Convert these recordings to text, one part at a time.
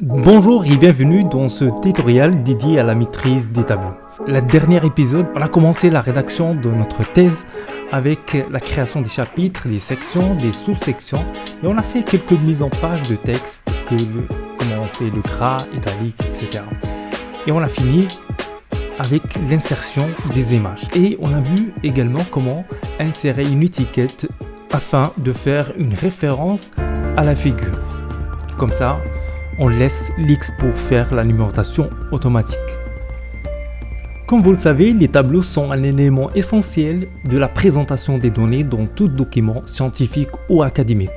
Bonjour et bienvenue dans ce tutoriel dédié à la maîtrise des tableaux. Le dernier épisode, on a commencé la rédaction de notre thèse avec la création des chapitres, des sections, des sous-sections et on a fait quelques mises en page de texte, comment on fait le gras, italique, etc. Et on a fini avec l'insertion des images. Et on a vu également comment insérer une étiquette afin de faire une référence à la figure. Comme ça, on laisse l'X pour faire la numérotation automatique. Comme vous le savez, les tableaux sont un élément essentiel de la présentation des données dans tout document scientifique ou académique.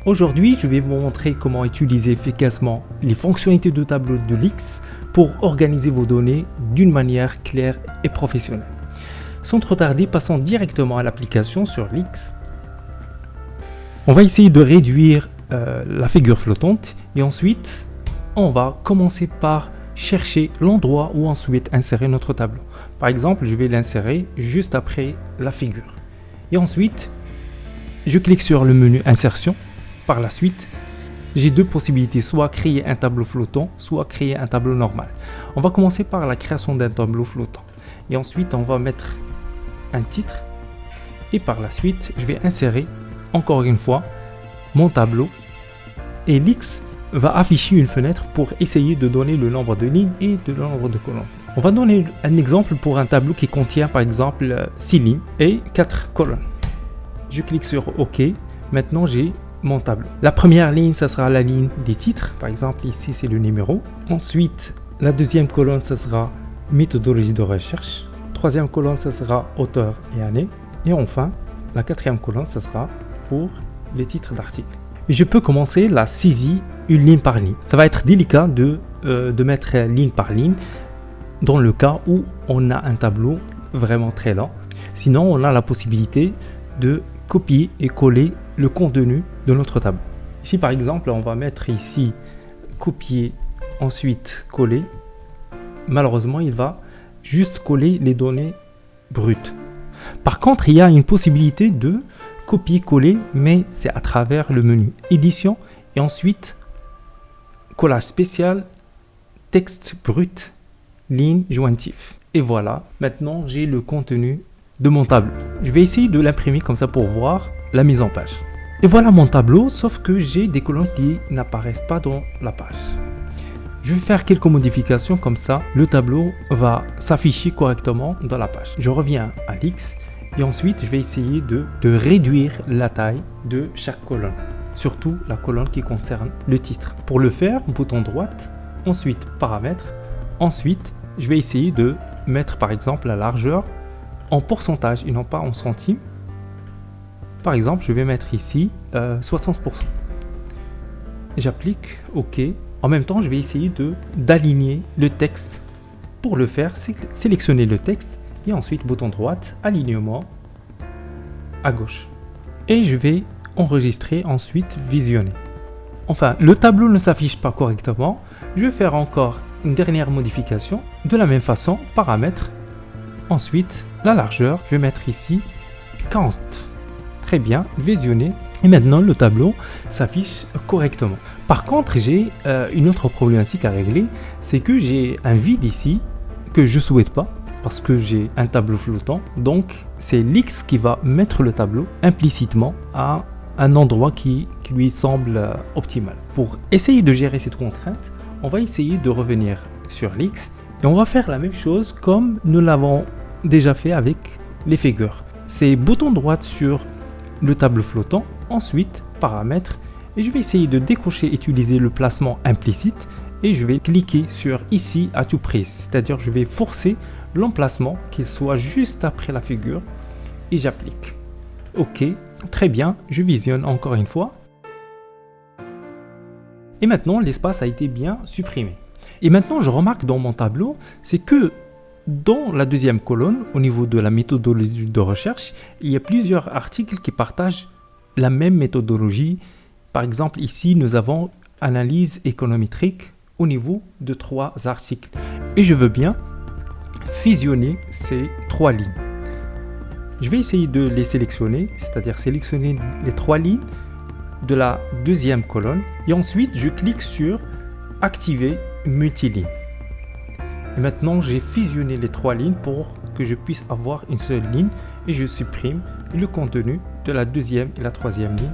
Aujourd'hui, je vais vous montrer comment utiliser efficacement les fonctionnalités de tableau de l'X pour organiser vos données d'une manière claire et professionnelle. Sans trop tarder, passons directement à l'application sur l'X. On va essayer de réduire la figure flottante et ensuite on va commencer par chercher l'endroit où ensuite insérer notre tableau. Par exemple, je vais l'insérer juste après la figure et ensuite je clique sur le menu insertion. Par la suite, j'ai deux possibilités, soit créer un tableau flottant, soit créer un tableau normal. On va commencer par la création d'un tableau flottant et ensuite on va mettre un titre et par la suite je vais insérer encore une fois mon tableau et l'X va afficher une fenêtre pour essayer de donner le nombre de lignes et le nombre de colonnes. On va donner un exemple pour un tableau qui contient par exemple 6 lignes et 4 colonnes. Je clique sur OK. Maintenant j'ai mon tableau. La première ligne, ça sera la ligne des titres. Par exemple ici c'est le numéro. Ensuite la deuxième colonne, ça sera méthodologie de recherche. Troisième colonne, ça sera auteur et année. Et enfin la quatrième colonne, ça sera pour les titres d'articles. Je peux commencer la saisie une ligne par ligne. Ça va être délicat de mettre ligne par ligne dans le cas où on a un tableau vraiment très lent. Sinon, on a la possibilité de copier et coller le contenu de notre tableau. Ici, par exemple, on va mettre ici copier, ensuite coller. Malheureusement, il va juste coller les données brutes. Par contre, il y a une possibilité de copier-coller, mais c'est à travers le menu édition et ensuite collage spécial, texte brut, ligne jointif. Et voilà, maintenant j'ai le contenu de mon tableau. Je vais essayer de l'imprimer comme ça pour voir la mise en page. Et voilà mon tableau, sauf que j'ai des colonnes qui n'apparaissent pas dans la page. Je vais faire quelques modifications comme ça, le tableau va s'afficher correctement dans la page. Je reviens à l'X. Et ensuite, je vais essayer de réduire la taille de chaque colonne, surtout la colonne qui concerne le titre. Pour le faire, bouton droite, ensuite paramètres, ensuite je vais essayer de mettre par exemple la largeur en pourcentage et non pas en centimes. Par exemple, je vais mettre ici 60%. J'applique OK. En même temps, je vais essayer d'aligner le texte. Pour le faire, sélectionner le texte. Et ensuite, bouton droite, alignement à gauche. Et je vais enregistrer, ensuite visionner. Enfin, le tableau ne s'affiche pas correctement. Je vais faire encore une dernière modification. De la même façon, paramètres. Ensuite, la largeur, je vais mettre ici 40. Très bien, visionner. Et maintenant, le tableau s'affiche correctement. Par contre, j'ai une autre problématique à régler. C'est que j'ai un vide ici que je ne souhaite pas. Parce que j'ai un tableau flottant, donc c'est l'X qui va mettre le tableau implicitement à un endroit qui lui semble optimal. Pour essayer de gérer cette contrainte, on va essayer de revenir sur l'X et on va faire la même chose comme nous l'avons déjà fait avec les figures. C'est bouton droit sur le tableau flottant, ensuite paramètres et je vais essayer de décocher utiliser le placement implicite et je vais cliquer sur ici à tout prix, c'est-à-dire je vais forcer l'emplacement qu'il soit juste après la figure et j'applique. OK, très bien, je visionne encore une fois. Et maintenant, l'espace a été bien supprimé. Et maintenant, je remarque dans mon tableau, c'est que dans la deuxième colonne, au niveau de la méthodologie de recherche, il y a plusieurs articles qui partagent la même méthodologie. Par exemple, ici, nous avons analyse économétrique au niveau de 3 articles. Et je veux bien fusionner ces 3 lignes. Je vais essayer de les sélectionner, c'est-à-dire sélectionner les 3 lignes de la deuxième colonne et ensuite je clique sur activer multiligne. Et maintenant, j'ai fusionné les 3 lignes pour que je puisse avoir une seule ligne et je supprime le contenu de la 2e et la 3e ligne.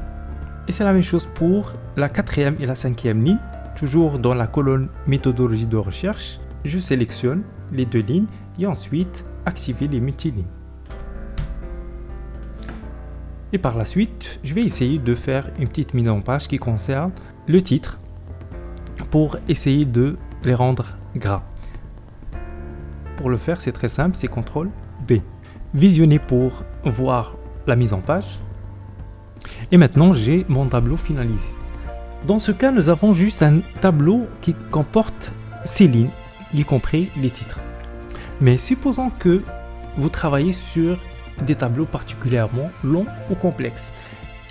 Et c'est la même chose pour la 4e et la 5e ligne. Toujours dans la colonne méthodologie de recherche, je sélectionne les 2 lignes et ensuite activer les multilignes. Et par la suite, je vais essayer de faire une petite mise en page qui concerne le titre pour essayer de les rendre gras. Pour le faire, c'est très simple, c'est CTRL B. Visionner pour voir la mise en page. Et maintenant, j'ai mon tableau finalisé. Dans ce cas, nous avons juste un tableau qui comporte 6 lignes, y compris les titres. Mais supposons que vous travaillez sur des tableaux particulièrement longs ou complexes.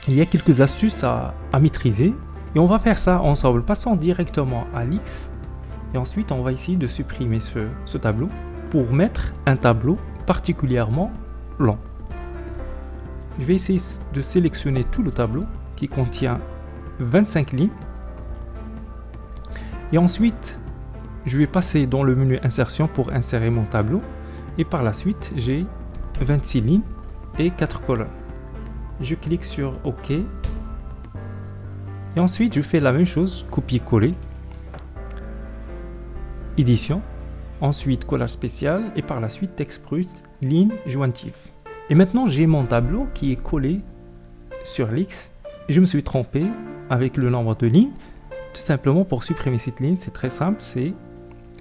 Il y a quelques astuces à maîtriser et on va faire ça ensemble. Passons directement à l'X et ensuite on va essayer de supprimer ce tableau pour mettre un tableau particulièrement long. Je vais essayer de sélectionner tout le tableau qui contient 25 lignes et ensuite je vais passer dans le menu insertion pour insérer mon tableau et par la suite j'ai 26 lignes et 4 colonnes. Je clique sur OK et ensuite je fais la même chose, copier-coller, édition, ensuite collage spécial et par la suite texte brut, ligne jointive. Et maintenant j'ai mon tableau qui est collé sur l'X. Je me suis trompé avec le nombre de lignes. Tout simplement pour supprimer cette ligne, c'est très simple, c'est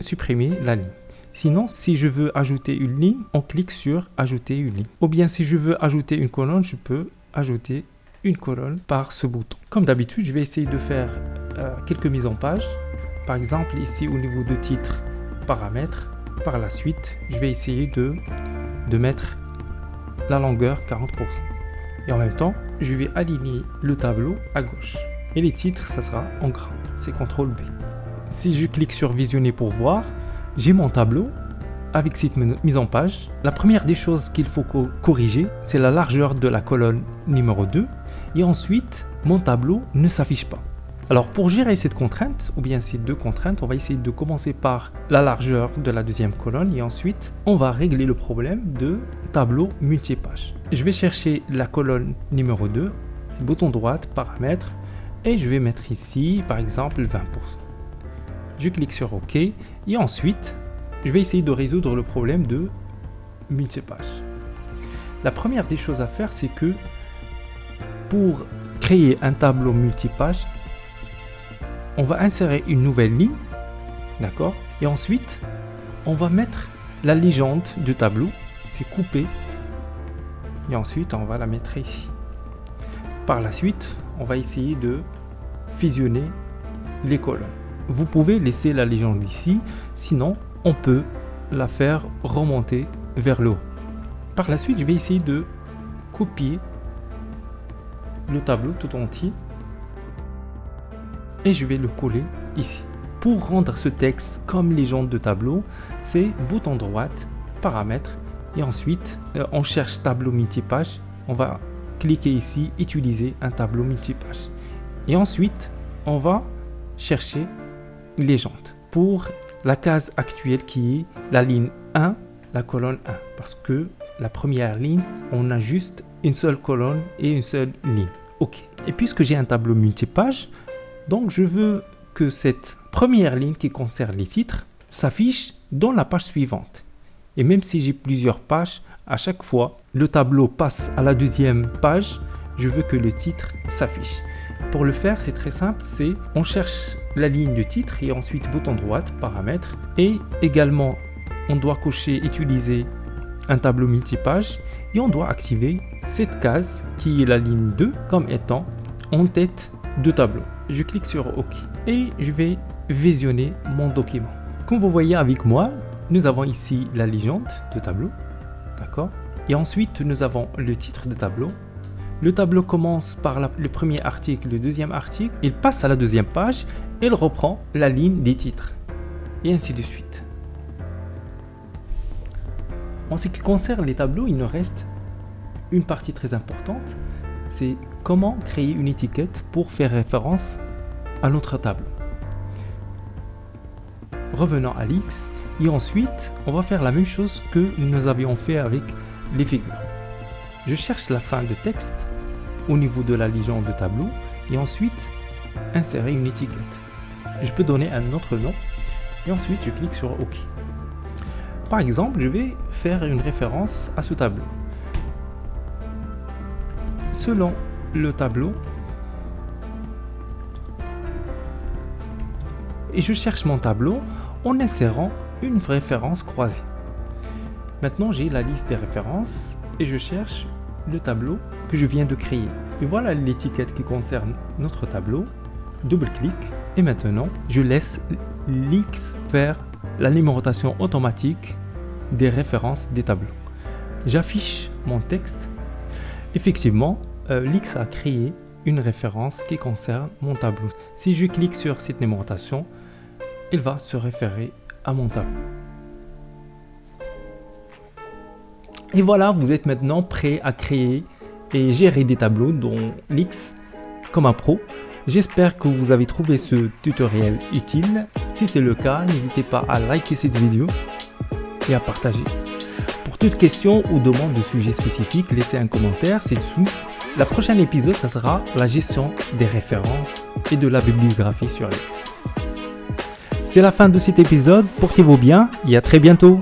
supprimer la ligne. Sinon, si je veux ajouter une ligne, on clique sur ajouter une ligne. Ou bien si je veux ajouter une colonne, je peux ajouter une colonne par ce bouton. Comme d'habitude, je vais essayer de faire quelques mises en page. Par exemple, ici au niveau de titre, paramètres. Par la suite, je vais essayer de mettre la longueur 40%. Et en même temps, je vais aligner le tableau à gauche. Et les titres, ça sera en gras. C'est CTRL B. Si je clique sur visionner pour voir, j'ai mon tableau avec cette mise en page. La première des choses qu'il faut corriger, c'est la largeur de la colonne numéro 2. Et ensuite, mon tableau ne s'affiche pas. Alors pour gérer cette contrainte, ou bien ces deux contraintes, on va essayer de commencer par la largeur de la 2e colonne. Et ensuite, on va régler le problème de tableau multipage. Je vais chercher la colonne numéro 2, bouton droit, paramètres. Et je vais mettre ici, par exemple, 20%. Je clique sur OK et ensuite, je vais essayer de résoudre le problème de multipage. La première des choses à faire, c'est que pour créer un tableau multipage, on va insérer une nouvelle ligne, d'accord? Et ensuite, on va mettre la légende du tableau, c'est couper, et ensuite, on va la mettre ici. Par la suite, on va essayer de fusionner les colonnes. Vous pouvez laisser la légende ici, sinon on peut la faire remonter vers le haut. Par la suite, je vais essayer de copier le tableau tout entier et je vais le coller ici. Pour rendre ce texte comme légende de tableau, c'est bouton droit, paramètres et ensuite on cherche tableau multipage. On va cliquer ici, utiliser un tableau multipage. Et ensuite, on va chercher légende pour la case actuelle qui est la ligne 1, la colonne 1. Parce que la première ligne, on a juste une seule colonne et une seule ligne. OK. Et puisque j'ai un tableau multipage, donc je veux que cette première ligne qui concerne les titres s'affiche dans la page suivante. Et même si j'ai plusieurs pages, à chaque fois, le tableau passe à la 2e page, je veux que le titre s'affiche. Pour le faire, c'est très simple, c'est on cherche la ligne du titre et ensuite bouton droit, paramètres. Et également, on doit cocher utiliser un tableau multipage et on doit activer cette case qui est la ligne 2 comme étant en tête de tableau. Je clique sur OK et je vais visionner mon document. Comme vous voyez avec moi, nous avons ici la légende de tableau, d'accord? Et ensuite, nous avons le titre de tableau. Le tableau commence par le premier article, le 2e article, il passe à la 2e page et il reprend la ligne des titres, et ainsi de suite. En ce qui concerne les tableaux, il nous reste une partie très importante, c'est comment créer une étiquette pour faire référence à notre tableau. revenons à l'X et ensuite on va faire la même chose que nous avions fait avec les figures. Je cherche la fin de texte au niveau de la légende de tableau et ensuite insérer une étiquette. Je peux donner un autre nom et ensuite je clique sur OK. Par exemple, je vais faire une référence à ce tableau. Selon le tableau, et je cherche mon tableau en insérant une référence croisée. Maintenant, j'ai la liste des références et je cherche le tableau que je viens de créer. Et voilà l'étiquette qui concerne notre tableau. Double-clic et maintenant, je laisse l'X faire la numérotation automatique des références des tableaux. J'affiche mon texte. Effectivement, l'X a créé une référence qui concerne mon tableau. Si je clique sur cette numérotation, il va se référer à mon tableau. Et voilà, vous êtes maintenant prêt à créer et gérer des tableaux dans l'X comme un pro. J'espère que vous avez trouvé ce tutoriel utile. Si c'est le cas, n'hésitez pas à liker cette vidéo et à partager. Pour toute question ou demande de sujet spécifique, laissez un commentaire ci-dessous. Le prochain épisode, ça sera la gestion des références et de la bibliographie sur X. C'est la fin de cet épisode, portez-vous bien et à très bientôt.